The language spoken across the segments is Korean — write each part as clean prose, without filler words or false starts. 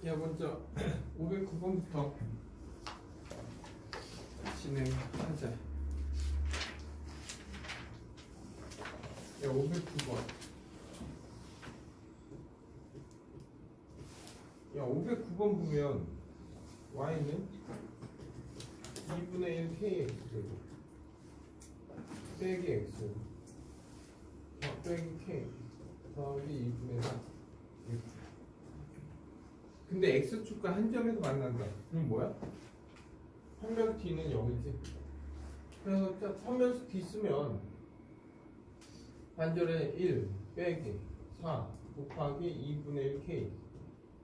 야, 먼저 509번부터 진행하자. 야, 509번. 야, 509번 보면 y는 2분의 1 kx 빼기 x 빼기 k 더하기 2분의 4. 근데 x축과 한 점에서 만난다. 그럼 뭐야? 평면 t는 0이지. 그래서 평면 t 쓰면 반절에 1 빼기 4 곱하기 2분의 1 k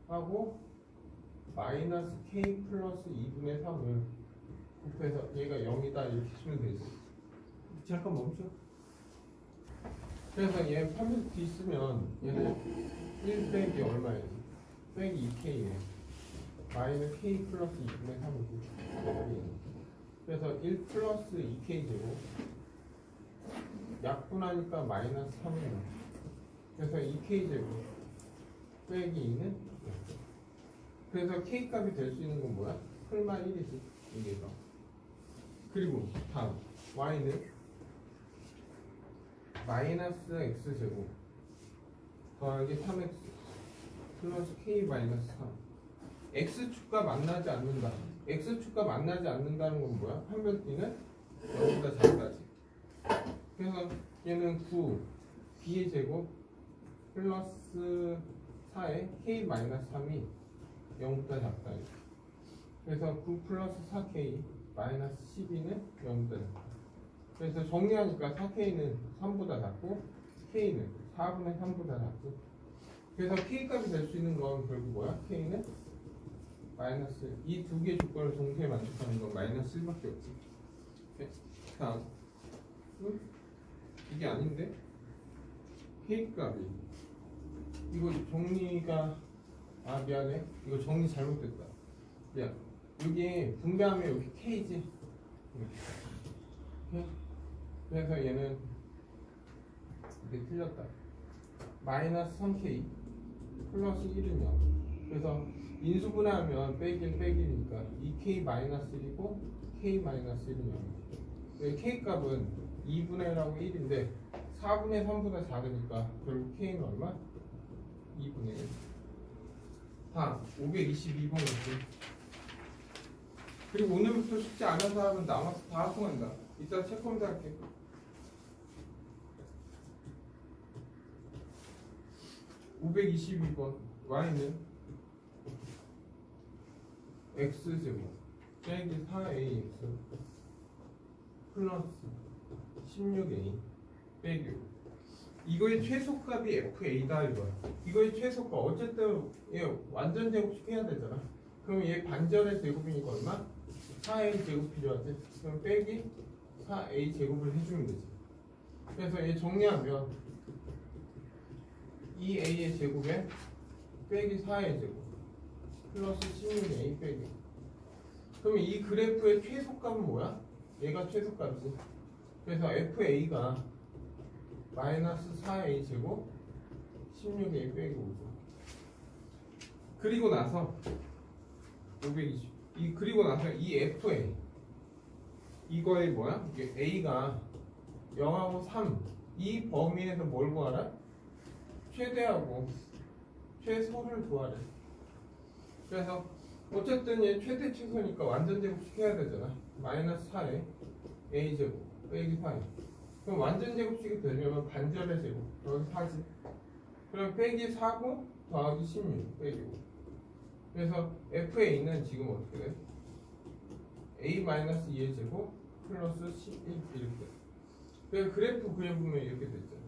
하고 마이너스 k 플러스 2분의 3을 곱해서 얘가 0이다 이렇게 쓰면 되지. 잠깐 멈춰. 그래서 얘 평면 t 쓰면 얘는 1 빼기 얼마예요? 빼기 2k에 마이너스 k 플러스 2분의 3이고 그래서 1 플러스 2k 제곱 약분하니까 마이너스 3이에요. 그래서 2k 제곱 빼기 2는 그래서 k 값이 될 수 있는 건 뭐야? 풀마 1이지 이게서. 그리고 다음 y는 마이너스 x 제곱 더하기 3x 플러스 k 마이너스 3. x축과 만나지 않는다. x축과 만나지 않는다는 건 뭐야? 판별 t는 0보다 작다지. 그래서 얘는 9 b의 제곱 플러스 4에 k 마이너스 3이 0보다 작다. 그래서 9 플러스 4k 마이너스 12는 0보다 작다. 그래서 정리하니까 4k는 3보다 작고 k는 4분의 3보다 작고 그래서 k 값이 될 수 있는 건 결국 뭐야? k는 마이너스 이 두 개의 조건을 동시에 만족하는 건 마이너스 1밖에 없지. 다음 이게 아닌데 k 값이 이거 정리가 미안해 이거 정리 잘못됐다. 야 여기 분배하면 여기 k지. 이렇게. 그래서 얘는 이게 틀렸다. 마이너스 3k 플러스 1은 0. 그래서 인수분해하면 빼긴 빼기니까 2k 마이너스 1이고 k 마이너스 1은 0. k 값은 2분의 1하고 1인데 4분의 3보다 작으니까 결국 k는 얼마? 2분의 1. 다음 522번 문제. 그리고 오늘부터 숙제 안 한 사람은 남아서 다 통한다. 이따 체크홈도 할게. 522번 y는 x제곱 빼기 4ax 플러스 16a 빼기 5. 이거의 최소값이 fa다 이거야. 이거의 최소값 어쨌든 얘 완전 제곱식 해야 되잖아. 그럼 얘 반절의 제곱이니까 얼마? 4a 제곱 필요하지. 그럼 빼기 4a 제곱을 해주면 되지. 그래서 얘 정리하면 2a의 제곱에 빼기 4의 제곱 플러스 16a 빼기. 그러면 이 그래프의 최소값은 뭐야? 얘가 최소값이지. 그래서 fa가 마이너스 4a 제곱 16a 빼기 5죠. 그리고 나서 520 그리고 나서 이 fa 이거의 뭐야? 이게 a가 0하고 3 이 범위에서 뭘 구하라? 최대하고 최소를 구하래. 그래서 어쨌든 얘 최대 최소니까 완전 제곱식 해야 되잖아. 마이너스 4에 a 제곱 빼기 4에. 그럼 완전 제곱식이 되려면 반절의 제곱 여기 4지. 그럼 빼기 4고 더하기 16 빼기 5. 그래서 fa는 지금 어떻게 돼? a 마이너스 2의 제곱 플러스 11 이렇게 돼. 그래서 그래프 그려보면 이렇게 됐잖아.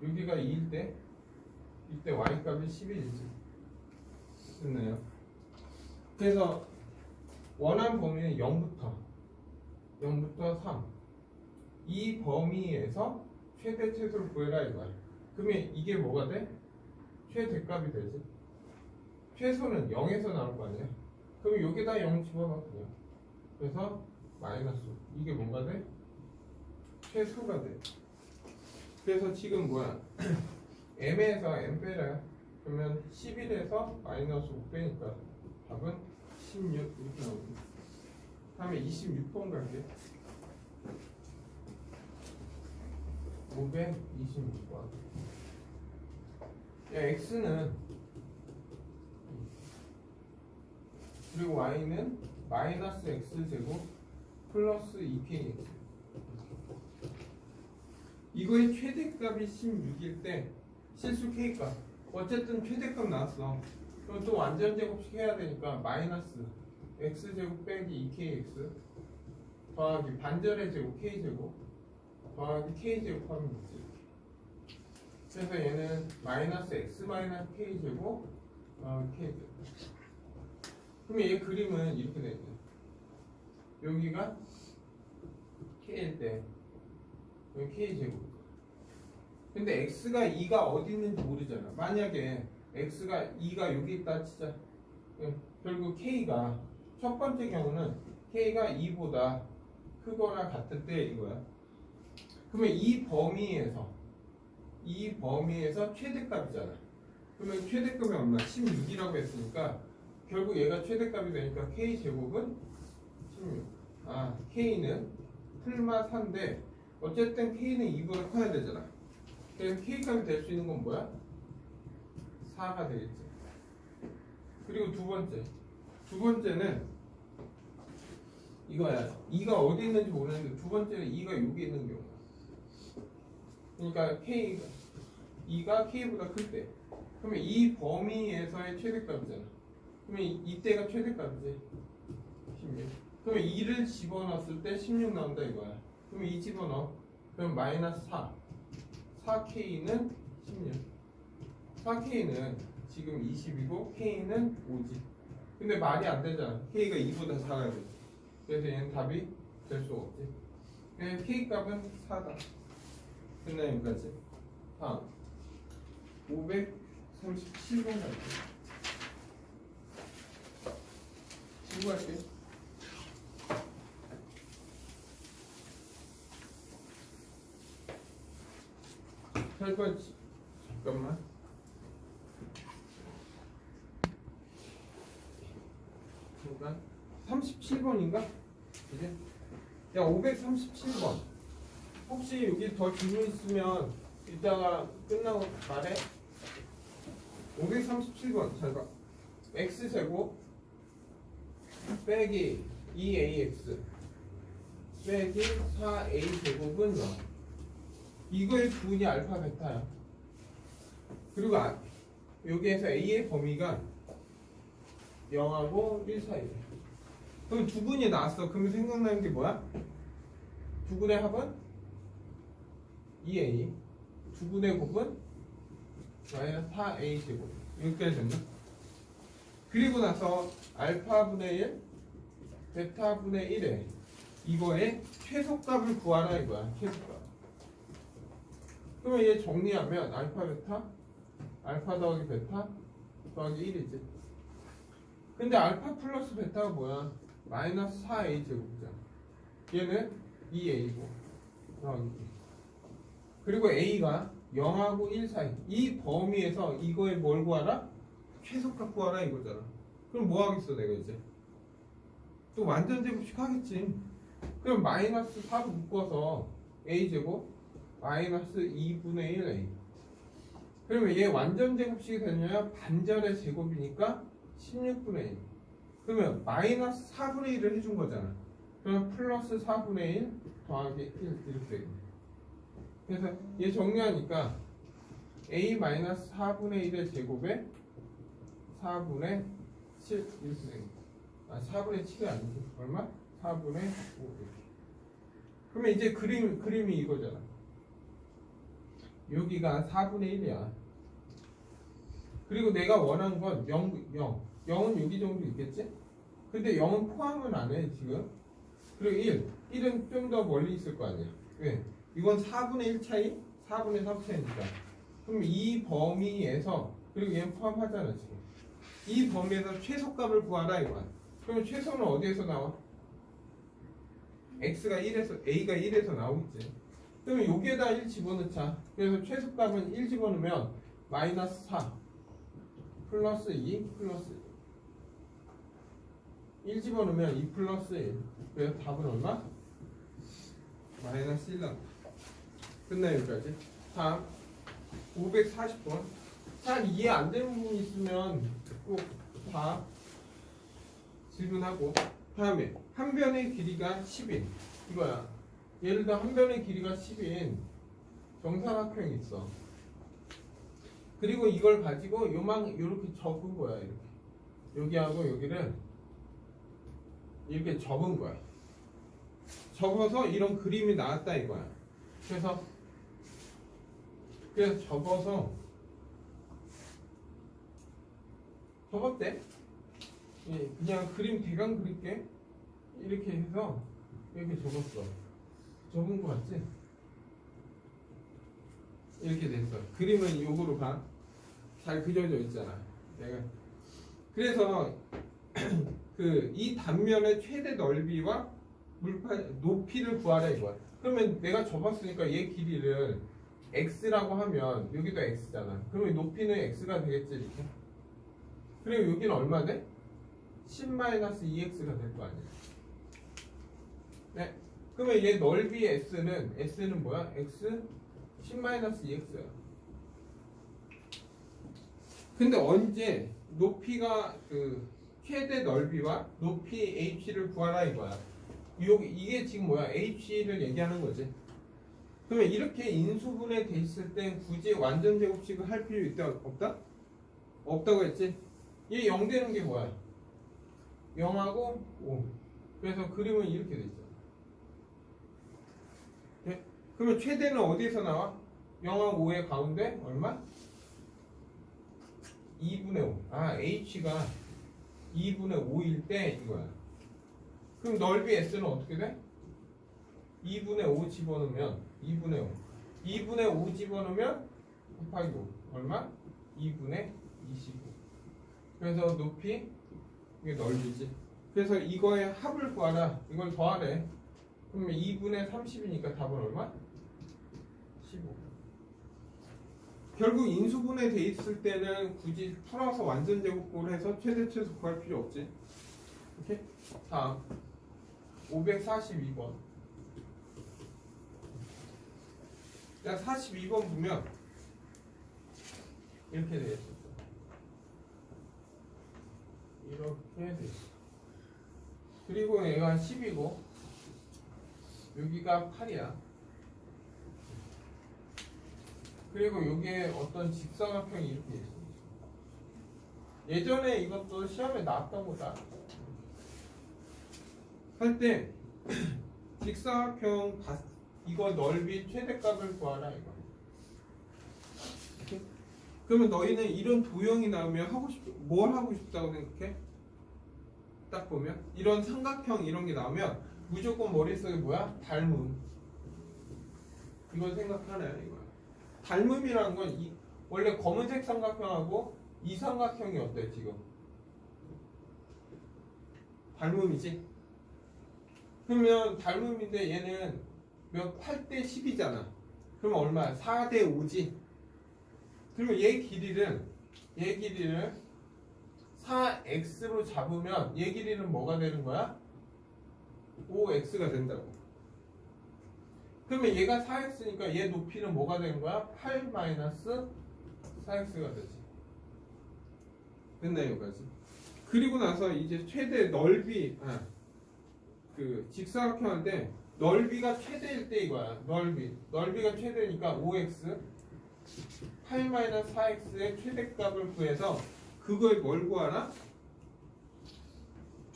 여기가 2일 때 이때 y값이 11이지. 됐나요? 그래서 원한 범위는 0부터 3 이 범위에서 최대 최소를 구해라 이거야. 그러면 이게 뭐가 돼? 최대값이 되지. 최소는 0에서 나올 거 아니야. 그럼 여기다 0 집어넣어 그냥. 그래서 마이너스 이게 뭔가 돼? 최소가 돼. 그래서 지금 뭐야? m에서 m 빼라. 그러면 11에서 마이너스 5 빼니까 답은 16 이렇게 나옵니다. 다음에 26번 갈게요. 526번. x는 그리고 y는 마이너스 x제곱 플러스 2kx. 이거의 최대값이 16일 때 실수 k값 어쨌든 최대값 나왔어. 그럼 또 완전 제곱식 해야 되니까 마이너스 x제곱 빼기 2kx 더하기 반절의 제곱 k제곱 더하기 k제곱 하면 되지. 그래서 얘는 마이너스 x 마이너스 k제곱 k제곱. 그럼 얘 그림은 이렇게 되죠. 여기가 k일 때 여기 k제곱. 근데 x가 2가 어디 있는지 모르잖아. 만약에 x가 2가 여기 있다 치자. 결국 k가 첫 번째 경우는 k가 2보다 크거나 같을 때 이거야. 그러면 이 범위에서 최대값이잖아. 그러면 최대값이 얼마? 16이라고 했으니까 결국 얘가 최대값이 되니까 k제곱은 16. k는 풀마 4인데 어쨌든 k는 2보다 커야 되잖아. 그래서 k값이 될 수 있는 건 뭐야? 4가 되겠지. 그리고 두 번째는 이거야. 2가 어디 있는지 모르는데 두 번째는 2가 여기 있는 경우야. 그러니까 k가 2가 k보다 클 때. 그러면 이 범위에서의 최대값이잖아. 그러면 이때가 최대값이지. 16. 그러면 2를 집어넣었을 때 16 나온다 이거야. 그러면 2 집어넣어. 그럼 마이너스 4. 4k는 16. 4k는 지금 20이고 k는 5지. 근데 말이 안 되잖아. k가 2보다 작아야 돼. 그래서 얘는 답이 될 수가 없지. 그래서 k 값은 4다. 끝나 여기까지. 다음 537번 갈게요. 친구할게. 8번 잠깐만. 잠깐. 37번인가? 이제 야 537번. 혹시 여기 더 질문 있으면 이따가 끝나고 말해. 537번 잘 봐. x제곱 빼기 2ax 빼기 4a 제곱은 0. 이거의 부분이 알파 베타야. 그리고 여기에서 a의 범위가 0하고 1 사이에. 그럼 두 분이 나왔어. 그러면 생각나는 게 뭐야? 두 분의 합은 2a. 두 분의 곱은 마이너스 4a 제곱. 여기까지 됐나? 그리고 나서 알파분의 1, 베타분의 1에 이거의 최소값을 구하라 이거야. 최소값. 그러면 얘 정리하면 알파 베타, 알파 더하기 베타 더하기 1이지. 근데 알파 플러스 베타가 뭐야? 마이너스 4a 제곱이잖아. 얘는 2a고 더하기 1. 그리고 a가 0하고 1 사이. 이 범위에서 이거에 뭘 구하라? 최소값 구하라 이거잖아. 그럼 뭐 하겠어 내가 이제? 또 완전 제곱식 하겠지. 그럼 마이너스 4로 묶어서 a제곱 마이너스 2분의 1a. 그러면 얘 완전 제곱식이 되냐면 반절의 제곱이니까 16분의 1. 그러면 마이너스 4분의 1을 해준 거잖아. 그러면 플러스 4분의 1 더하기 1 이렇게 되겠네. 그래서 얘 정리하니까 a 마이너스 4분의 1의 제곱에 4분의 7 이렇게 되겠네. 4분의 7이 아니지. 얼마? 4분의 5 이렇게. 그러면 이제 그림이 이거잖아. 여기가 4분의 1이야. 그리고 내가 원하는 건 0. 0은 여기 정도 있겠지? 근데 0은 포함은 안 해 지금. 그리고 1은 좀 더 멀리 있을 거 아니야. 왜? 이건 4분의 1 차이, 4분의 3 차이니까. 그럼 이 범위에서, 그리고 얘는 포함하잖아 지금. 이 범위에서 최소값을 구하라 이거야. 그럼 최소는 어디에서 나와? a가 1에서 나오겠지. 그러면 여기에다 1 집어넣자. 그래서 최소값은 1 집어넣으면 마이너스 4. 플러스 2 플러스 1 집어넣으면 2 플러스 1. 그래서 답은 얼마? 마이너스 1 나온다. 끝나요 여기까지? 다음 540번. 잘 이해 안 되는 부분 있으면 꼭 다 질문하고. 다음에 한 변의 길이가 10인 이거야. 예를 들어 한 변의 길이가 10인 정사각형이 있어. 그리고 이걸 가지고 요렇게 접은 거야. 이렇게 여기하고 여기를 이렇게 접은 거야. 접어서 이런 그림이 나왔다 이거야. 그래서 접어서 접었대. 그냥 그림 대강 그릴게. 이렇게 해서 이렇게 접었어. 접은 거 맞지? 이렇게 됐어. 그림은 요거로 봐. 잘 그려져 있잖아. 내가 그래서 이 단면의 최대 넓이와 높이를 구하라 이거야. 그러면 내가 접었으니까 얘 길이를 x라고 하면 여기도 x잖아. 그러면 높이는 x가 되겠지 이렇게. 그리고 여기는 얼마 돼? 10-2x가 될 거 아니야. 네. 그러면 얘 넓이 s는 뭐야? x 10-2x야. 근데 언제 높이가 최대 넓이와 높이 h를 구하라 이거야. 이게 지금 뭐야? h를 얘기하는 거지. 그러면 이렇게 인수분해 돼 있을 땐 굳이 완전 제곱식을 할 필요 있다 없다? 없다고 했지? 얘 0 되는 게 뭐야? 0하고 5. 그래서 그림은 이렇게 돼 있어. 네? 그러면 최대는 어디에서 나와? 0하고 5의 가운데 얼마? 2분의 5. h가 2분의 5일 때 이거야. 그럼 넓이 s는 어떻게 돼? 2분의 5 집어넣으면 2분의 5. 2분의 5 집어넣으면 곱하기 5. 얼마? 2분의 25. 그래서 높이 이게 넓이지. 그래서 이거의 합을 구하라. 이걸 더하래. 그러면 2분의 30이니까 답은 얼마? 15. 결국 인수분해 돼 있을 때는 굳이 풀어서 완전 제곱을 해서 최대 최소 구할 필요 없지. 오케이? 다음 542번. 자, 42번 보면 이렇게 돼 있어. 이렇게 돼 있어. 그리고 얘가 10이고 여기가 8이야. 그리고 여기에 어떤 직사각형이 이렇게 있어. 예전에 이것도 시험에 나왔던 거다. 할 때 직사각형 이거 넓이 최대값을 구하라 이거. 이렇게? 그러면 너희는 이런 도형이 나오면 뭘 하고 싶다고 생각해? 딱 보면 이런 삼각형 이런 게 나오면 무조건 머릿속에 뭐야? 닮음. 이걸 생각하네 이거야. 닮음이라는 건 원래 검은색 삼각형하고 이 삼각형이 어때 지금? 닮음이지? 그러면 닮음인데 얘는 8대 10이잖아. 그러면 얼마야? 4대 5지? 그러면 얘 길이를 4x로 잡으면 얘 길이는 뭐가 되는 거야? 5x가 된다고. 그러면 얘가 4x니까 얘 높이는 뭐가 되는 거야? 8-4x가 되지. 됐나요, 여기까지? 그리고 나서 이제 최대 넓이, 직사각형인데 넓이가 최대일 때 이거야. 넓이가 최대니까 5x 8-4x의 최대값을 구해서 그걸 뭘 구하라?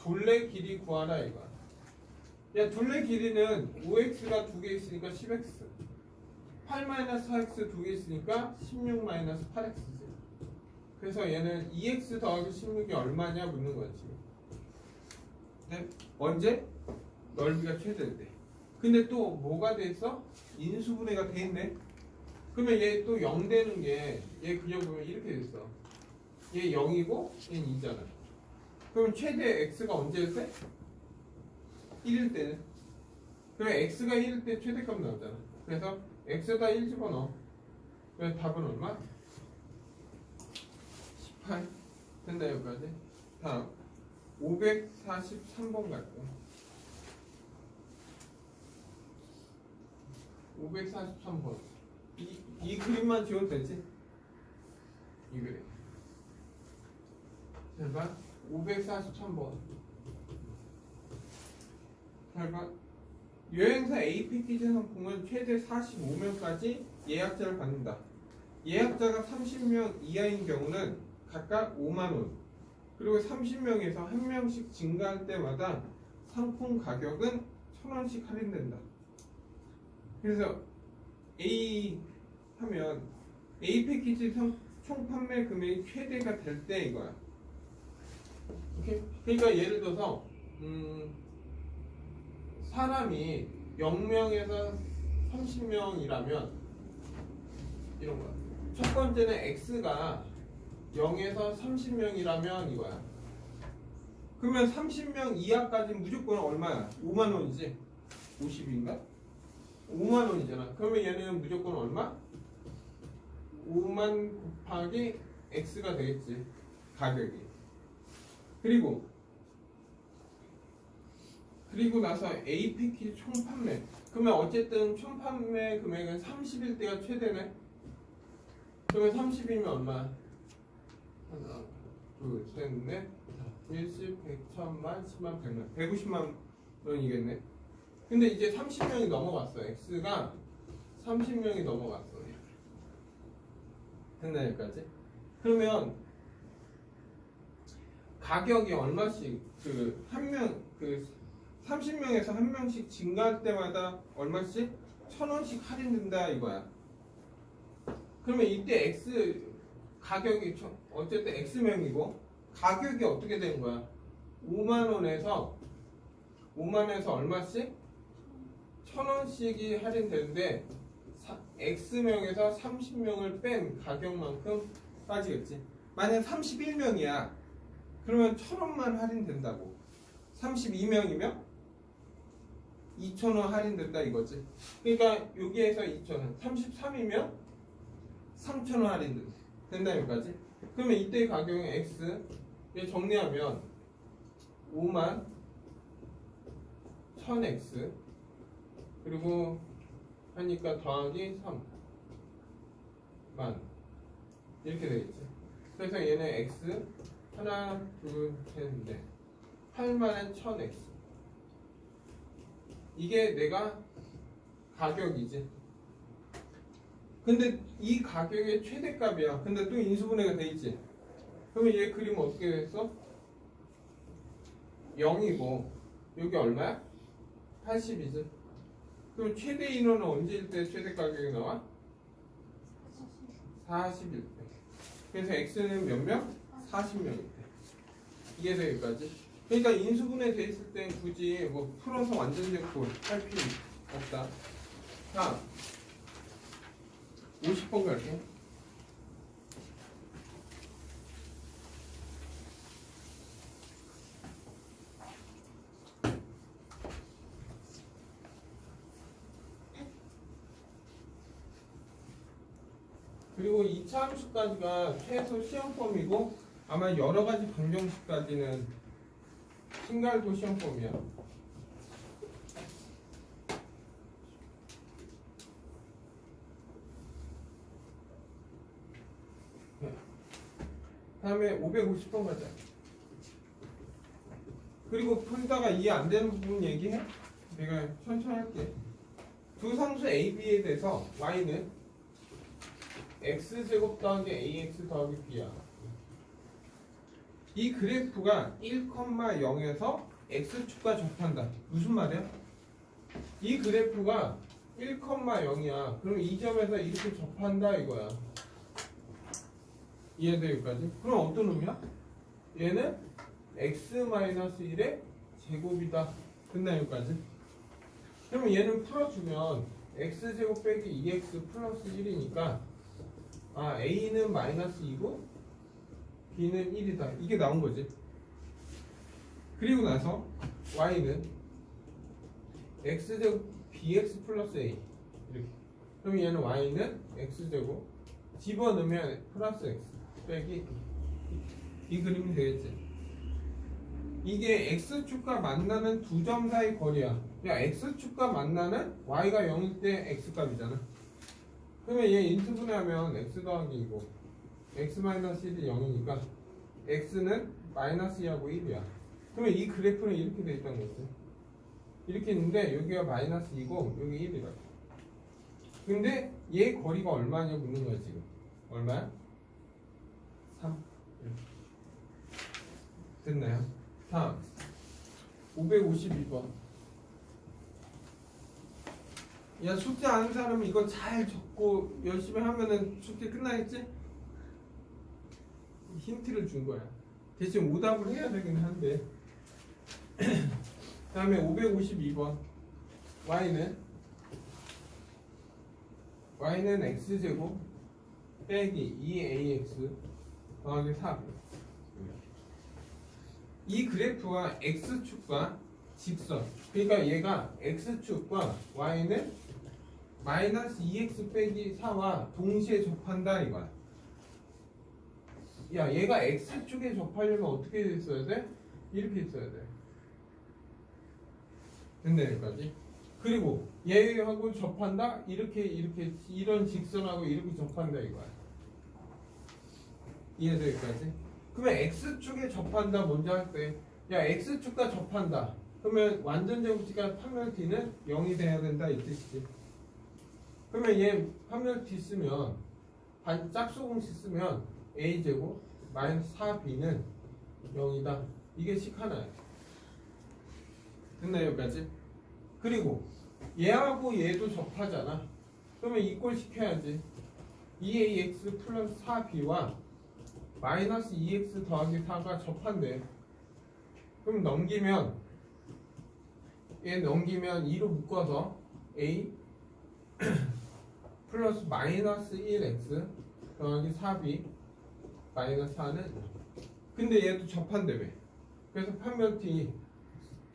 둘레 길이 구하라 이거야. 야, 둘레 길이는 5x가 2개 있으니까 10x 8-4x 2개 있으니까 16-8x지. 그래서 얘는 2x 더하기 16이 얼마냐 묻는 거야 지금. 네? 언제? 넓이가 최대일 때. 근데 또 뭐가 돼 있어? 인수분해가 돼 있네. 그러면 얘 또 0 되는 게 얘 그려보면 이렇게 됐어. 얘 0이고 얘는 2잖아. 그럼 최대 x가 언제일 때? 1일 때는. 그럼 x가 1일 때 최대값 나오잖아. 그래서 x에다 1 집어넣어. 그래서 답은 얼마? 18. 된다 여기까지. 다음 543번 갈게요. 543번. 이 그림만 지워도 되지? 이 그림. 잘 봐. 543번. 잘 봐. 여행사 A 패키지 상품은 최대 45명까지 예약자를 받는다. 예약자가 30명 이하인 경우는 각각 5만원, 그리고 30명에서 1명씩 증가할 때마다 상품 가격은 1,000원씩 할인된다. 그래서 A 하면 A 패키지 총 판매 금액이 최대가 될 때 이거야. 오케이? 그러니까 예를 들어서 사람이 0명에서 30명이라면 이런 거야. 첫 번째는 X가 0에서 30명이라면 이거야. 그러면 30명 이하까지 무조건 얼마야? 5만 원이지? 50인가? 5만 원이잖아. 그러면 얘는 무조건 얼마? 5만 곱하기 X가 되겠지. 가격이. 그리고 나서 A 패키지 총 판매. 그러면 어쨌든 총 판매 금액은 30일 때가 최대네. 그러면 30이면 얼마? 하나, 둘, 셋, 넷, 일십, 백, 천만, 십만, 백만, 150만 원이겠네. 근데 이제 30명이 넘어갔어. X가 30명이 넘어갔어. 됐나 여기까지? 그러면 가격이 얼마씩 한 명 30명에서 한 명씩 증가할 때마다 얼마씩? 1,000원씩 할인된다 이거야. 그러면 이때 X 가격이 어쨌든 X명이고 가격이 어떻게 되는 거야? 5만 원에서 얼마씩? 1,000원씩이 할인되는데 X명에서 30명을 뺀 가격만큼 빠지겠지. 만약 31명이야. 그러면 1,000원만 할인된다고. 32명이면 2,000원 할인된다 이거지. 그러니까 여기에서 2,000원. 33이면 3,000원 할인된다. 된다 여기까지. 그러면 이때 가격은 X 정리하면 5만 1000X 그리고 하니까 더하기 3만 이렇게 되겠지. 그래서 얘는 X 하나 둘셋넷 8만엔 1000X 이게 내가 가격이지. 근데 이 가격의 최대값이야. 근데 또 인수분해가 돼 있지. 그러면 얘 그림 어떻게 됐어? 0이고 여기 얼마야? 80이지. 그럼 최대 인원은 언제일 때 최대 가격이 나와? 40일 때. 그래서 X는 몇 명? 40명일 때. 이게 되기까지. 그러니까 인수분해 돼 있을 땐 굳이 뭐 풀어서 완전 제곱 할 필요 없다. 다음 50번 갈게. 그리고 2차 함수까지가 최소 시험범위고 아마 여러 가지 방정식까지는 신갈도 시험범위야. 다음에 550번 가자. 그리고 풀다가 이해 안 되는 부분 얘기해. 내가 천천히 할게. 두 상수 A, B에 대해서 Y는 X제곱 더하기 AX 더하기 B야. 이 그래프가 1,0에서 X축과 접한다. 무슨 말이야? 이 그래프가 1,0이야. 그럼 이 점에서 이렇게 접한다 이거야. 이해돼 여기까지? 그럼 어떤 의미야? 얘는 X-1의 제곱이다. 됐나 여기까지? 그러면 얘는 풀어주면 X제곱 빼기 2X 플러스 1이니까 A는 마이너스 2고 B는 1이다. 이게 나온 거지. 그리고 나서 Y는 X제곱 BX 플러스 A 이렇게. 그럼 얘는 Y는 X제곱 집어넣으면 플러스 X 빼기 이 그림이 되겠지. 이게 x축과 만나는 두 점 사이 거리야. 야, x축과 만나는 y가 0일 때 x값이잖아. 그러면 얘 인수분해하면 x 더하기 2고 x 마이너스 1이 0이니까 x는 마이너스 2하고 1이야. 그러면 이 그래프는 이렇게 돼 있다는 거지. 이렇게 있는데 여기가 마이너스 2고 여기 1이라. 근데 얘 거리가 얼마냐 묻는 거야 지금. 얼마야? 3. 됐나요? 다음 552번. 야, 숙제 아는 사람은 이거 잘 적고 열심히 하면은 숙제 끝나겠지? 힌트를 준 거야. 대신 오답을 해야 되긴 한데. 다음에 552번. y는 x제곱 빼기 2ax 더하기 4b. 이 그래프와 x축과 직선, 그러니까 얘가 x축과 y는 마이너스 2x 빼기 4와 동시에 접한다 이거야. 야, 얘가 x축에 접하려면 어떻게 써야 돼? 이렇게 써야 돼. 됐네 여기까지. 그리고 얘하고 접한다? 이렇게 이런 직선하고 이렇게 접한다 이거야. 이해돼 여기까지? 그러면 x축에 접한다 먼저 할 때, 야, x축과 접한다. 그러면 완전 제곱지가 판멸 t는 0이 돼야 된다 이 뜻이지. 그러면 얘 판멸 t 쓰면 짝수공식 쓰면 a제곱 마이너스 4b는 0이다. 이게 식 하나야. 됐나요 여기까지? 그리고 얘하고 얘도 접하잖아. 그러면 이꼴 시켜야지. 2ax 플러스 4b와 마이너스 2x 더하기 4가 접한대. 그럼 넘기면 얘 넘기면 2로 묶어서 a 플러스 마이너스 1x 더하기 4b 마이너스 4는, 근데 얘도 접한대. 그래서 판별 t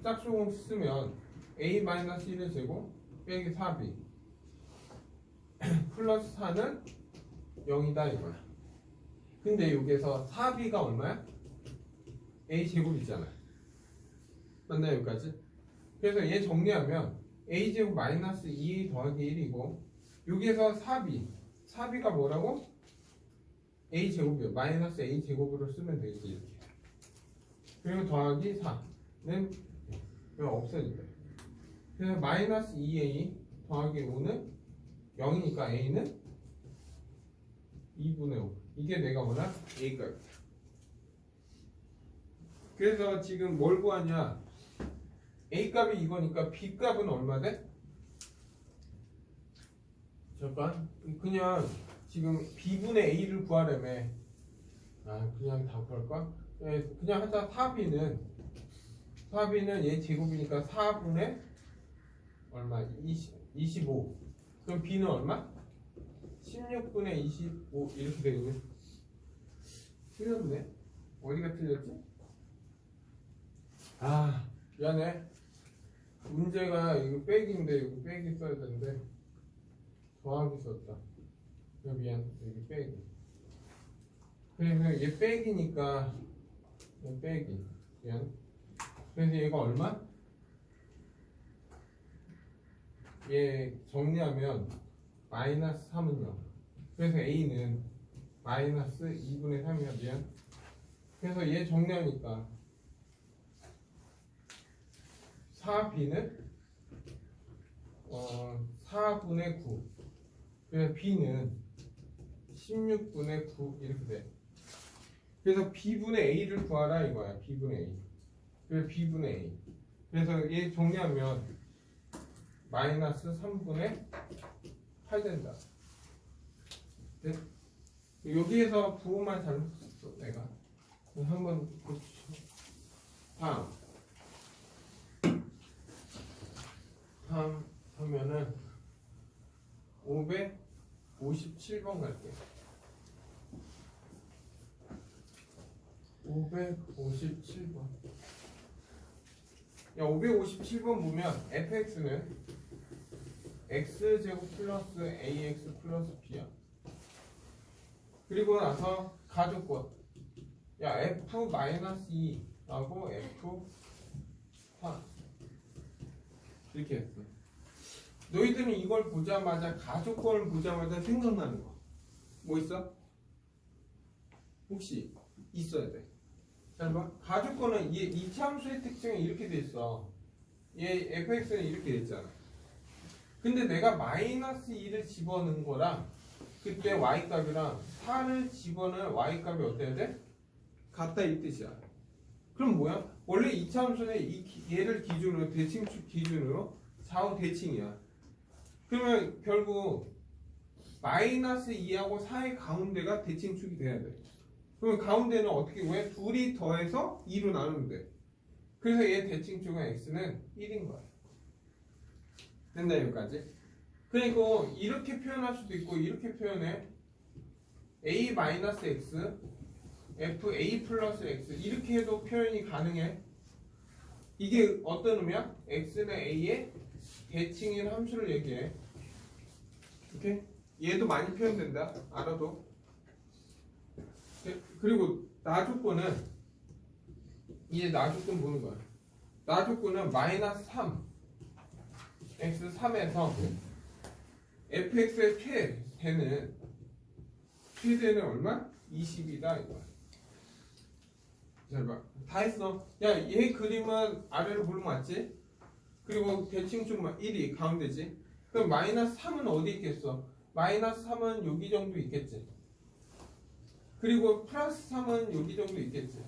짝수공식 쓰면 a 마이너스 1의 제곱 빼기 4b 플러스 4는 0이다 이거야. 근데 여기에서 4b가 얼마야? a 제곱이잖아. 맞나요 여기까지? 그래서 얘 정리하면 a 제곱 마이너스 2 더하기 1이고 여기에서 4b가 뭐라고? a 제곱이요. 마이너스 a 제곱으로 쓰면 되겠지 이렇게. 그리고 더하기 4는 이거 없어진다. 그래서 마이너스 2a 더하기 5는 0이니까 a는 2분의 5. 이게 내가 원한 a값이야. 그래서 지금 뭘 구하냐? a값이 이거니까 b값은 얼마 돼? 잠깐, 그냥 지금 b분의 a를 구하려며. 그냥 다 구할까? 그냥 하자. 4b는 얘 제곱이니까 4분의 얼마? 25. 그럼 b는 얼마? 16분의 25 이렇게 되겠네. 틀렸네. 어디가 틀렸지? 미안해. 문제가 이거 빼기인데 이거 빼기 써야 되는데 더하기 썼다. 미안. 여기 빼기. 그래서 얘 빼기니까 얘 빼기. 미안. 그래서 얘가 얼마? 얘 정리하면 마이너스 3은 0. 그래서 a는 마이너스 2분의 3이야. 미안. 그래서 얘 정리하니까 4b는 4분의 9. 그래서 b는 16분의 9 이렇게 돼. 그래서 b분의 a를 구하라 이거야. b분의 a. 그래서 b분의 a. 그래서 얘 정리하면 마이너스 3분의 8 된다. 네? 여기에서 부호만 잘못 썼어 내가. 한번 고치죠. 다음 하면은 557번 갈게요. 557번. 야, 557번 보면 fx는 x제곱 플러스 ax 플러스 b야. 그리고 나서 가조건 야 F-2하고 F4 이렇게 했어. 너희들은 이걸 보자마자 가족권을 보자마자 생각나는 거 뭐 있어? 혹시 있어야 돼. 잘 봐. 가족권은 이 함수의 특징은 이렇게 돼 있어. 얘 fx는 이렇게 돼 있잖아. 근데 내가 마이너스 2를 집어넣은 거랑 그때 y값이랑 4를 집어넣은 y값이 어때야 돼? 같다 이 뜻이야. 그럼 뭐야? 원래 이차 함수는 얘를 기준으로 대칭축 기준으로 좌우 대칭이야. 그러면 결국 마이너스 2하고 4의 가운데가 대칭축이 돼야 돼. 그러면 가운데는 어떻게 구해? 둘이 더해서 2로 나누면 돼. 그래서 얘 대칭축은 x는 1인 거야. 된다 여기까지. 그러니까 이렇게 표현할 수도 있고 이렇게 표현해. a-x fa 플러스 x 이렇게 해도 표현이 가능해. 이게 어떤 의미야? x는 a의 대칭인 함수를 얘기해. 오케이? 얘도 많이 표현된다. 알아도. 그리고 나조건은 이제 나조건 보는 거야. 나조건은 마이너스 3 x 3에서 fx의 최대는 얼마? 20이다 이거야. 잘 봐. 다 했어. 야, 얘 그림은 아래로 보는 거 맞지? 그리고 대칭축 1이 가운데지. 그럼 마이너스 3은 어디 있겠어? 마이너스 3은 여기 정도 있겠지. 그리고 플러스 3은 여기 정도 있겠지.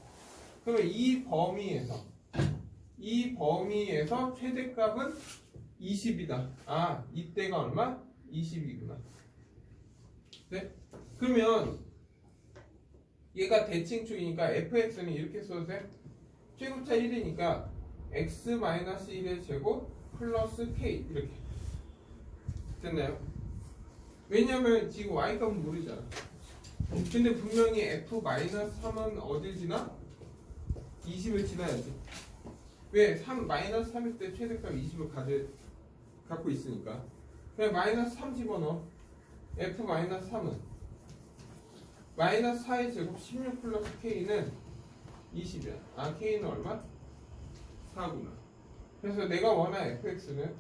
그러면 이 범위에서 최대값은 20이다. 아, 이때가 얼마? 20이구나. 네? 그러면 얘가 대칭축이니까 fx는 이렇게 써도 돼? 최고차 1이니까 x-1의 제곱 플러스 k 이렇게 됐나요? 왜냐면 지금 y값은 모르잖아. 근데 분명히 f-3은 어딜 지나? 20을 지나야지. 왜? 3, 마이너스 3일 때 최대값 20을 갖고 있으니까. 그냥 마이너스 3 집어넣어. f-3은 마이너스 4의 제곱 16 플러스 k는 20이야. 아, k는 얼마? 4구나. 그래서 내가 원하는 fx는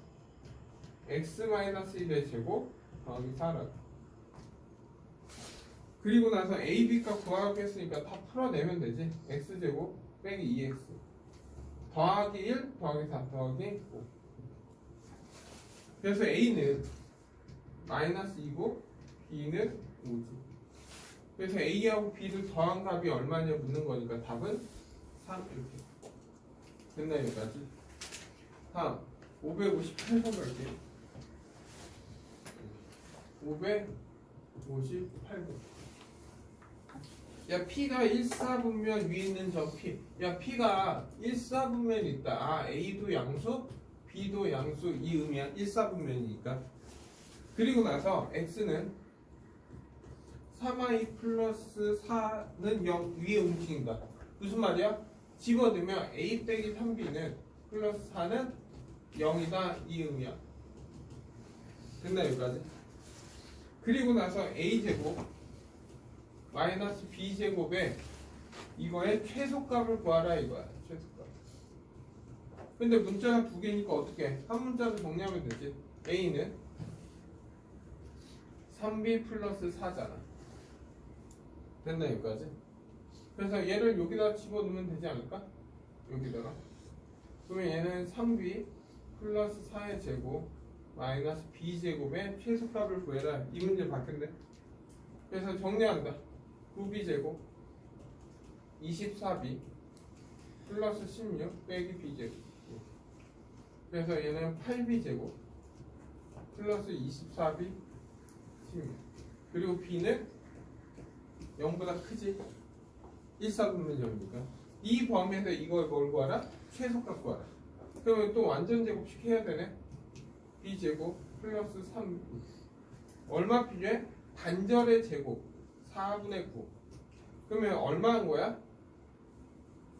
x-1의 제곱 더하기 4라고. 그리고 나서 a, b 값 구하겠으니까 다 풀어내면 되지. x제곱 빼기 2x 더하기 1 더하기 4 더하기 5. 그래서 a는 마이너스 2고 b는 5지. 그래서 a하고 b를 더한 값이 얼마냐 묻는 거니까 답은 3 이렇게. 됐나 여기까지? 다음 558번 갈게요. 558번. 야, P가 1사분면 위에 있는 저 P. 야, P가 1사분면 있다. 아, A도 양수, B도 양수 이 의미야. 1사분면이니까. 그리고 나서 X는 3i 플러스 4는 0 위에 움직인다. 무슨 말이야? 집어넣으면 A 빼기 3B는 플러스 4는 0이다. 이 의미야. 됐나 여기까지? 그리고 나서 A제곱 마이너스 B제곱에 이거의 최소값을 구하라 이거야. 최소값. 근데 문자가 두 개니까 어떻게? 한 문자로 정리하면 되지. A는 3B 플러스 4잖아. 됐나 여기까지? 그래서 얘를 여기다 집어넣으면 되지 않을까? 여기다가. 그러면 얘는 3B 플러스 4의 제곱 마이너스 B제곱의 최소값을 구해라. 이 문제 바뀌었네. 그래서 정리한다. 9B제곱 24B 플러스 16 빼기 B제곱. 그래서 얘는 8B제곱 플러스 24B 16. 그리고 B는 0보다 크지. 1사분면 0이니까 이 범위에서 이걸 뭘 구하라? 최소값 구하라. 그러면 또 완전 제곱식 해야 되네. B제곱 플러스 3 얼마 필요해? 단절의 제곱 4분의 9. 그러면 얼마 한 거야?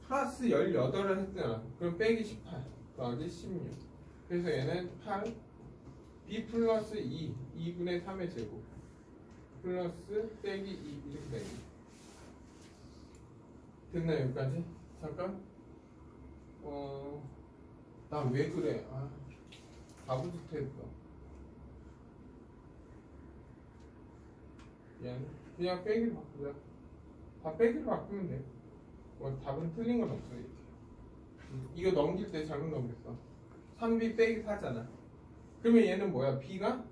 플러스 18을 했잖아. 그럼 빼기 18 더하기 16. 그래서 얘는 8 B 플러스 2 2분의 3의 제곱 플러스 빼기 2 이렇게 되기. 됐나 여기까지? 잠깐. 나 왜 그래? 바보짓 했어. 그냥 빼기로 바꾸자. 다 빼기로 바꾸면 돼. 답은 틀린 건 없어. 이렇게. 이거 넘길 때 잘못 넘겼어. 3b 빼기 4잖아. 그러면 얘는 뭐야? b가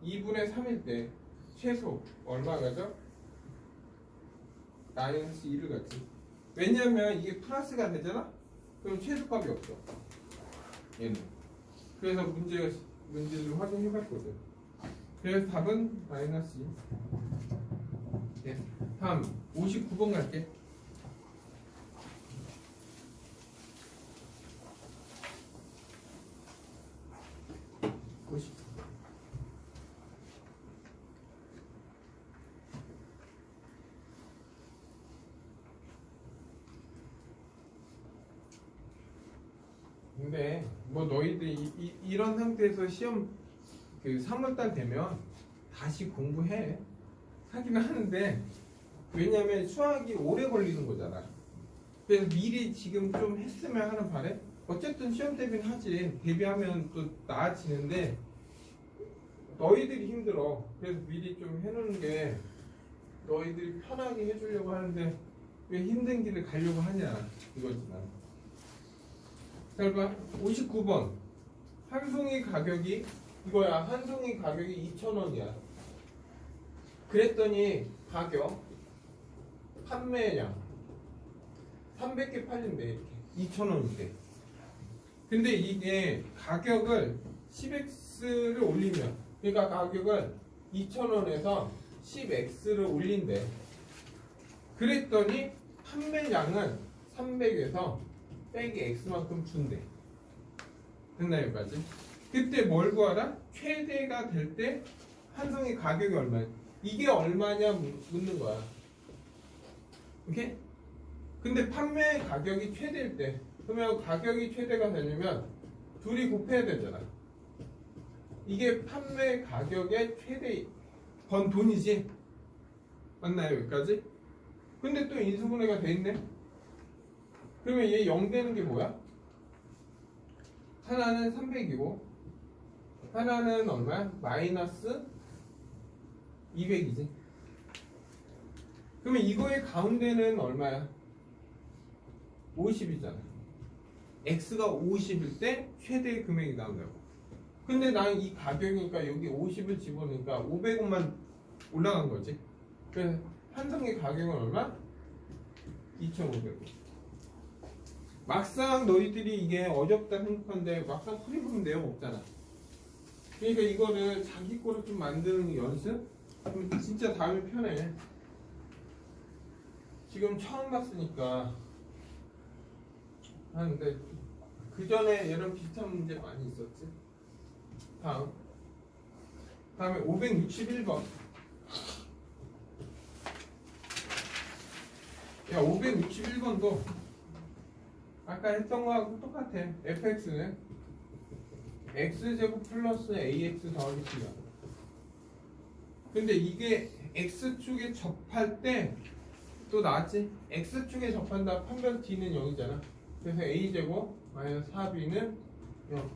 2분의 3일 때 최소 얼마 가죠? 마이너스 2를 갖지. 왜냐면 이게 플러스가 되잖아? 그럼 최소값이 없어. 얘는. 그래서 문제를 좀 확인해 봤거든. 그래서 답은 마이너스 2. 네. 다음 59번 갈게. 근데 뭐 너희들 이런 상태에서 시험 그 3월달 되면 다시 공부해 하기는 하는데 왜냐면 수학이 오래 걸리는 거잖아. 그래서 미리 지금 좀 했으면 하는 바래. 어쨌든 시험 대비는 하지. 대비하면 또 나아지는데 너희들이 힘들어. 그래서 미리 좀 해놓는 게 너희들이 편하게 해주려고 하는데 왜 힘든 길을 가려고 하냐 이거지 난. 잘 봐. 59번. 한 송이 가격이 이거야. 한 송이 가격이 2,000원이야. 그랬더니 가격 판매량 300개 팔린대. 이렇게 2,000원인데. 근데 이게 가격을 10x를 올리면 그러니까 가격을 2,000원에서 10x를 올린대. 그랬더니 판매량은 300에서 빼기 x만큼 준대. 됐나 여기까지? 그때 뭘 구하라? 최대가 될 때 한 송이 가격이 얼마야? 이게 얼마냐 묻는 거야. 오케이? 근데 판매 가격이 최대일 때 그러면 가격이 최대가 되려면 둘이 곱해야 되잖아. 이게 판매 가격의 최대 번 돈이지. 맞나요 여기까지? 근데 또 인수분해가 돼 있네. 그러면 얘 0 되는 게 뭐야? 하나는 300이고 하나는 얼마야? 마이너스 200이지. 그러면 이거의 가운데는 얼마야? 50이잖아. x가 50일 때 최대의 금액이 나온다고. 근데 난 이 가격이니까 여기 50을 집어넣으니까 500원만 올라간 거지. 그래서 한 송이 가격은 얼마? 2,500원. 막상 너희들이 이게 어렵다 생각하는데 막상 풀이보면 내용 없잖아. 그러니까 이거를 자기 거를 좀 만드는 연습? 그럼 진짜 다음에 편해. 지금 처음 봤으니까 하는데 그 전에 이런 비슷한 문제 많이 있었지. 다음에 561번. 야 561번도 아까 했던 거하고 똑같아. fx는 x제곱 플러스 ax 더하기 b야. 근데 이게 x축에 접할 때 또 나왔지? x축에 접한다 판별 d는 0이잖아. 그래서 a제곱 마이너스 4b는 0.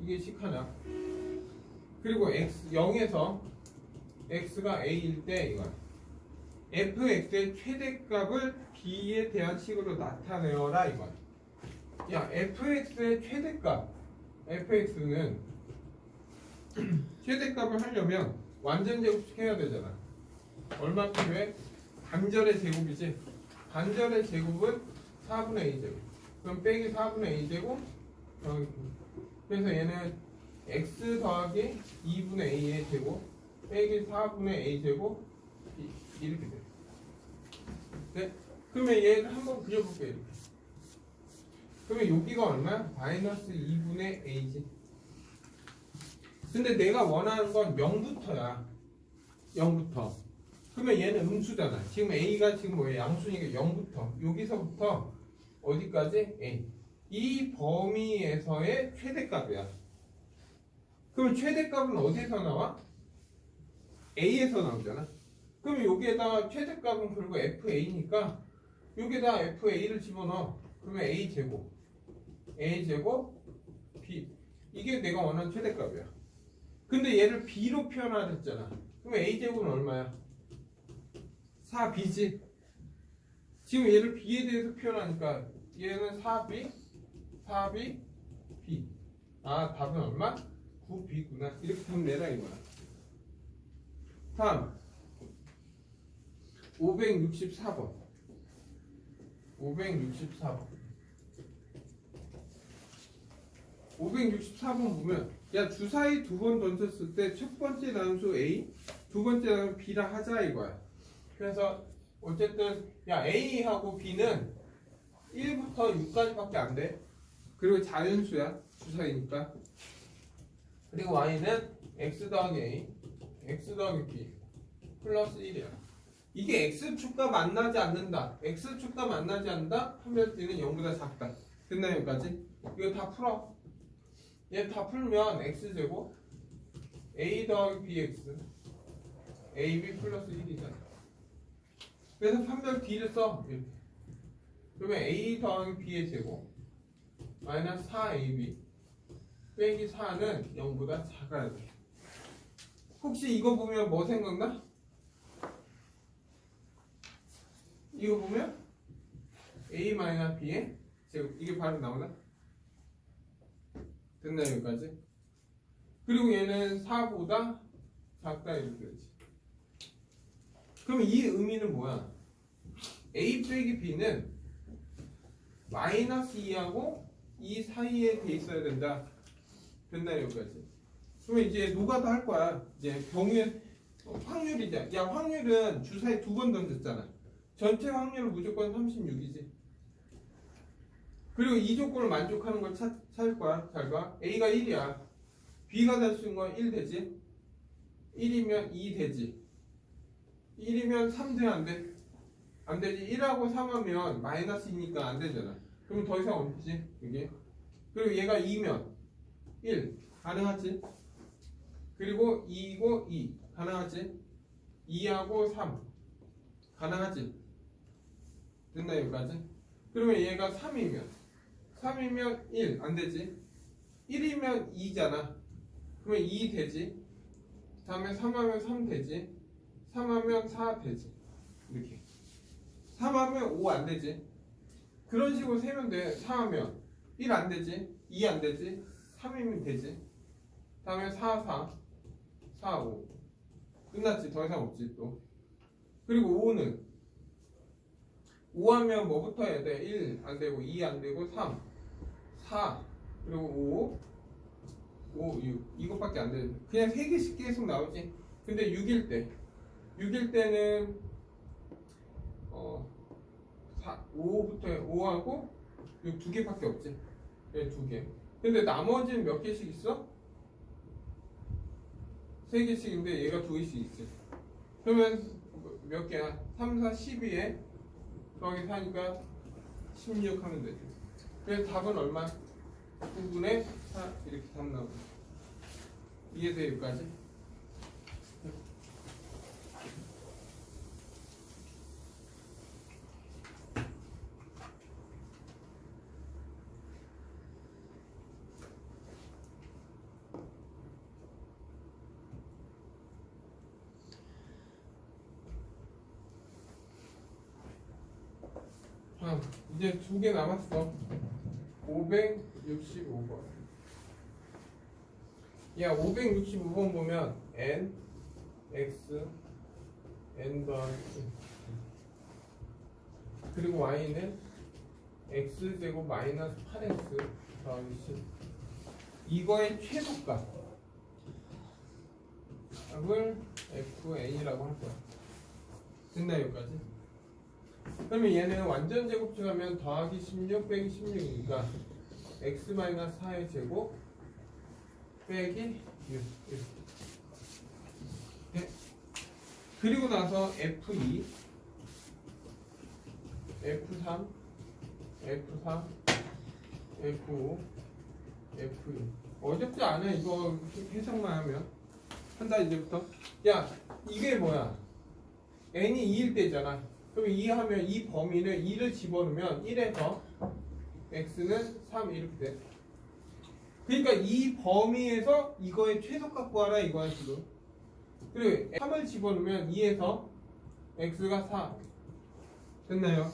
이게 식 하나. 그리고 x 0에서 x가 a일 때 이거 fx의 최대값을 b에 대한 식으로 나타내어라 이거. 야 fx의 최대값 fx는 최대값을 하려면 완전 제곱식 해야 되잖아. 얼마 필요해? 반절의 제곱이지. 반절의 제곱은 4분의 a 제곱. 그럼 빼기 4분의 a 제곱. 그래서 얘는 x 더하기 2분의 a의 제곱 빼기 4분의 a 제곱 이렇게 돼. 네? 그러면 얘를 한번 그려볼게. 이렇게. 그러면 여기가 얼마야? 마이너스 2분의 a지. 근데 내가 원하는 건 0부터야. 0부터. 그러면 얘는 음수잖아. 지금 a가 지금 뭐야? 양수니까 0부터. 여기서부터 어디까지? a. 이 범위에서의 최대값이야. 그럼 최대값은 어디에서 나와? a에서 나오잖아. 그럼 여기에다가 최대값은 결국 fa니까 여기다 FA를 집어넣어. 그러면 A제곱 B 이게 내가 원하는 최대값이야. 근데 얘를 B로 표현하라 했잖아. 그럼 A제곱은 얼마야? 4B지. 지금 얘를 B에 대해서 표현하니까 얘는 4B B. 아, 답은 얼마? 9B구나. 이렇게 답 내라 이거야. 다음 564번 564번 보면 야 주사위 두 번 던졌을 때 첫 번째 단수 A 두 번째 단수 B라 하자 이거야. 그래서 어쨌든 야 A하고 B는 1부터 6까지밖에 안 돼. 그리고 자연수야 주사위니까. 그리고 Y는 X 더하기 A X 더하기 B 플러스 1이야. 이게 X축과 만나지 않는다. X축과 만나지 않는다. 판별띠는 0보다 작다. 됐나요 여기까지? 이거 다 풀어. 얘 다 풀면 X제곱 A 더하기 BX AB 플러스 1이잖아. 그래서 판별 D를 써. 이렇게. 그러면 A 더하기 B의 제곱 마이너스 4AB 빼기 4는 0보다 작아야 돼. 혹시 이거 보면 뭐 생각나? 이거 보면 A 마이너스 B의 제곱 이게 바로 나오나? 됐나요 여기까지? 그리고 얘는 4보다 작다 이렇게 되지. 그럼 이 의미는 뭐야? A 빼기 B는 마이너스 2하고 2 사이에 돼 있어야 된다. 됐나요 여기까지? 그러면 이제 노가다 할 거야. 이제 경우에 확률이자. 야 확률은 주사위 두 번 던졌잖아. 전체 확률은 무조건 36이지. 그리고 이 조건을 만족하는 걸 찾을 거야. 잘 봐. A가 1이야. B가 될 수 있는 건 1 되지. 1이면 2 되지. 1이면 3 돼, 안 돼? 안 되지. 1하고 3하면 마이너스 2니까 안 되잖아. 그럼 더 이상 없지. 이게. 그리고 얘가 2면 1. 가능하지? 그리고 2고 2. 가능하지? 2하고 3. 가능하지? 됐나 여기까지? 그러면 얘가 3이면 1. 안 되지? 1이면 2잖아. 그러면 2 되지? 다음에 3하면 3 되지? 3하면 4 되지? 이렇게. 3하면 5 안 되지? 그런 식으로 세면 돼. 4하면 1 안 되지? 2 안 되지? 3이면 되지? 다음에 4, 5 끝났지? 더 이상 없지 또. 그리고 5는 5하면 뭐부터 해야 돼? 1 안 되고 2 안 되고 3 4 그리고 5 6 이것밖에 안 돼. 그냥 3개씩 계속 나오지. 근데 6일 때는 5부터 5하고 6 두 개밖에 없지. 네, 두 개. 근데 나머지는 몇 개씩 있어? 3개씩인데 얘가 2개씩 있지. 그러면 몇 개야? 3, 4, 12에 더하기 4니까 16 하면 되지. 그래서 답은 얼마? 9분의 4 이렇게 답 나오고. 이해돼 여기까지? 이제 2개 남았어. 565번. 야 565번 보면 n x n 더하기 그리고 y는 x제곱 마이너스 8x 더하기 10 이거의 최소값을 fn이라고 할 거야. 됐나 여기까지? 그러면 얘는 완전 제곱식하면 더하기 16 빼기 16이니까 x 마이너스 4의 제곱 빼기 6 네. 그리고 나서 F2 F3 F4 F5 F6 어렵지 않아. 이거 해석만 하면 한다 이제부터. 야 이게 뭐야? n이 2일 때잖아. 그럼 2 하면 이 범위는 2를 집어넣으면 1에서 x는 3 이렇게 돼. 그러니까 이 범위에서 이거의 최소값 구하라 이거야 지금. 그리고 3을 집어넣으면 2에서 x가 4 됐나요?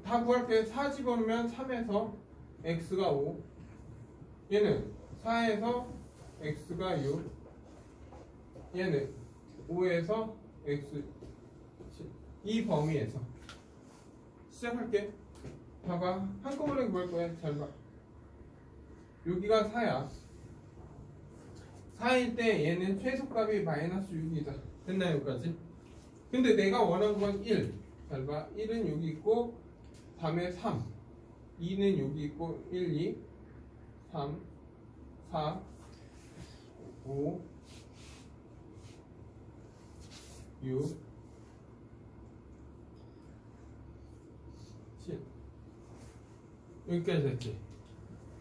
다 구할 때 4 집어넣으면 3에서 x가 5 얘는 4에서 x가 6 얘는 5에서 x 이 범위에서 시작할게. 봐봐 한꺼번에 구할 거야. 잘 봐. 여기가 4야. 4일 때 얘는 최소값이 마이너스 6이다. 됐나요 여기까지? 근데 내가 원하는 건 1. 잘 봐. 1은 여기 있고 다음에 3 2는 여기 있고 1, 2 3 4 5 6 7 여기까지 됐지?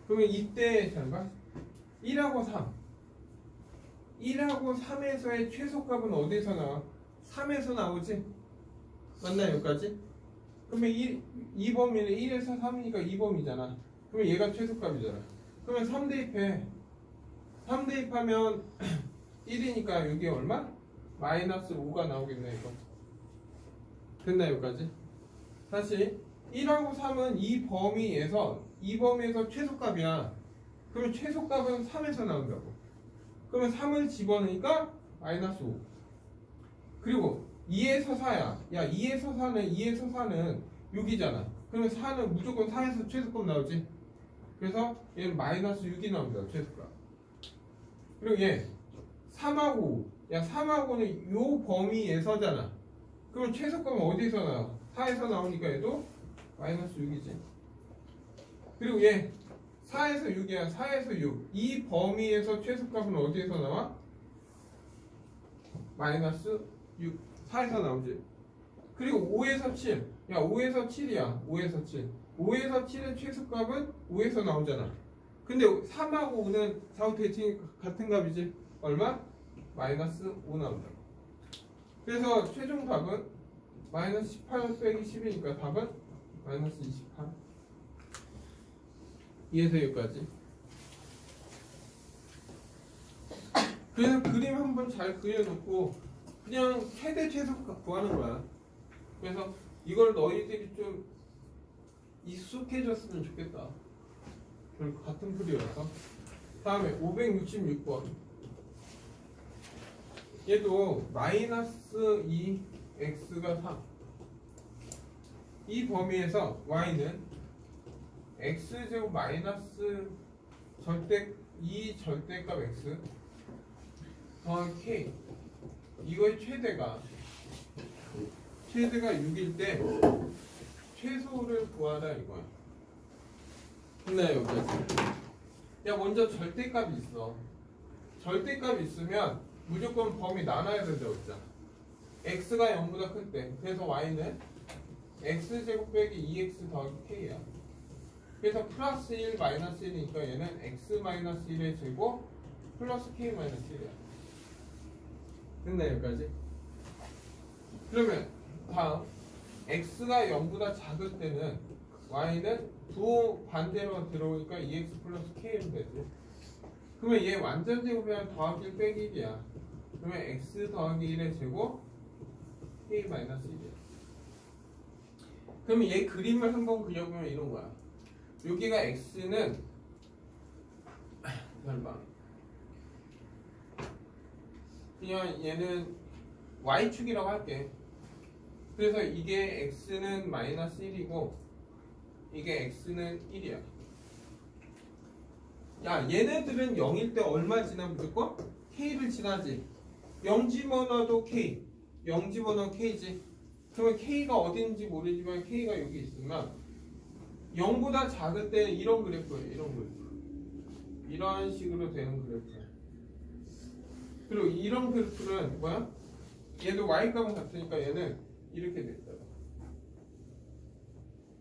그러면 이때 잘 봐. 1하고 3 1하고 3에서의 최소값은 어디서 나와? 3에서 나오지? 맞나요 여기까지? 그러면 이 범위는 1에서 3이니까 2범위잖아. 그러면 얘가 최소값이잖아. 그러면 3 대입해. 3 대입하면 1이니까 여기 얼마? 마이너스 5가 나오겠네 이거. 됐나요 여기까지? 다시 1하고 3은 이 범위에서 최소값이야. 그러면 최소값은 3에서 나온다고. 그러면 3을 집어넣으니까 마이너스 5. 그리고 2에서 4야. 야 2에서 4는 6이잖아. 그러면 4는 무조건 4에서 최소값 나오지. 그래서 얘는 마이너스 6이 나온다 최소값. 그리고 얘 3하고 5. 야 3하고는 요 범위에서잖아. 그러면 최소값은 어디서 나와? 4에서 나오니까 얘도 마이너스 6이지. 그리고 얘 4에서 6이야. 4에서 6. 이 범위에서 최소값은 어디에서 나와? 마이너스 6. 4에서 나오지. 그리고 5에서 7. 야 5에서 7이야. 5에서 7. 5에서 7의 최소값은 5에서 나오잖아. 근데 3하고 5는 4, 5 대칭 같은 값이지. 얼마? 마이너스 5 나온다. 그래서 최종 답은 마이너스 18 빼기 10이니까 답은 마이너스 28. 이해서 여기까지. 그래서 그림 한번 잘 그려놓고 그냥 최대 최소값 구하는 거야. 그래서 이걸 너희들이 좀 익숙해졌으면 좋겠다. 결국 같은 풀이라서. 다음에 566번. 얘도 마이너스 2x가 3. 이 범위에서 y는 x제곱 마이너스 절대값 x 더한 k. 이거의 최대가 6일 때 최소를 구하라 이거야. 됐나요 여기까지? 야 먼저 절대값이 있어. 절대값이 있으면 무조건 범위 나눠야 된다고 했잖아. x가 0보다 클 때. 그래서 y는 x제곱 빼기 2x 더하기 k야. 그래서 플러스 1 마이너스 1이니까 얘는 x 마이너스 1의 제곱 플러스 k 마이너스 1이야. 됐나요 여기까지? 그러면 다음 x가 0보다 작을 때는 y는 부 반대로 들어오니까 2x 플러스 k는 되지. 그러면 얘 완전 제곱이면 더하기 1 빼기 1이야. 그러면 x 더하기 1의 제곱 k 마이너스 1이야. 그러면 얘 그림을 한번 그려보면 이런 거야. 여기가 x는 설마 그냥 얘는 y축이라고 할게. 그래서 이게 x는 마이너스 1이고 이게 x는 1이야. 야 얘네들은 0일 때 얼마 지나 무조건? k를 지나지. 0 집어넣어도 k 0 집어넣어 k지. 그러면 k가 어딘지 모르지만 k가 여기 있으면 0보다 작을 때 이런 그래프예요. 이런 그래프. 이런 식으로 되는 그래프. 그리고 이런 그래프는 뭐야? 얘도 y값은 같으니까 얘는 이렇게 됐다.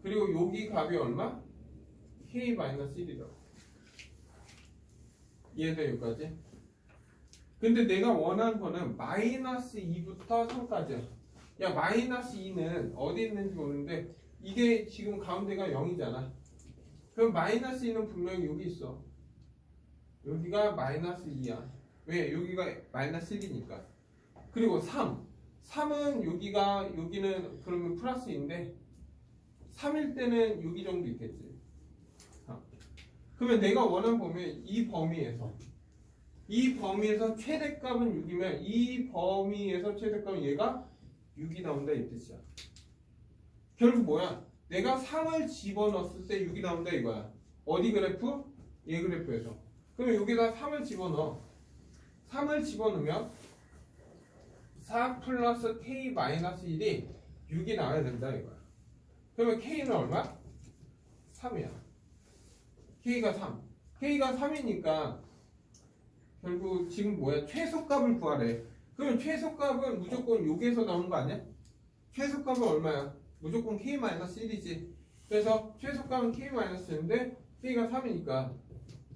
그리고 여기 값이 얼마? k-1이라고. 이해돼 여기까지? 근데 내가 원하는 거는 마이너스 2부터 3까지야. 야 마이너스 2는 어디 있는지 모르는데 이게 지금 가운데가 0이잖아. 그럼 마이너스 2는 분명히 여기 있어. 여기가 마이너스 2야. 왜? 여기가 마이너스 1이니까. 그리고 3은 여기는 그러면 플러스 2인데 3일 때는 여기 정도 있겠지. 그러면 내가 원하는 보면 이 범위에서 최대값은 6이면 이 범위에서 최대값은 얘가 6이 나온다 이 뜻이야. 결국 뭐야? 내가 3을 집어넣었을 때 6이 나온다 이거야. 어디 그래프? 얘 그래프에서. 그러면 여기다 3을 집어넣어. 3을 집어넣으면 4 플러스 k 마이너스 1이 6이 나와야 된다 이거야. 그러면 k는 얼마? 3이야. k가 3. k가 3이니까 결국 지금 뭐야? 최소값을 구하래. 그러면 최소값은 무조건 여기에서 나오는 거 아니야? 최소값은 얼마야? 무조건 k-1이지. 그래서 최소값은 k-1인데 k가 3이니까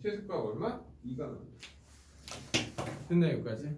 최소값 얼마? 2가 나온다. 됐나 여기까지?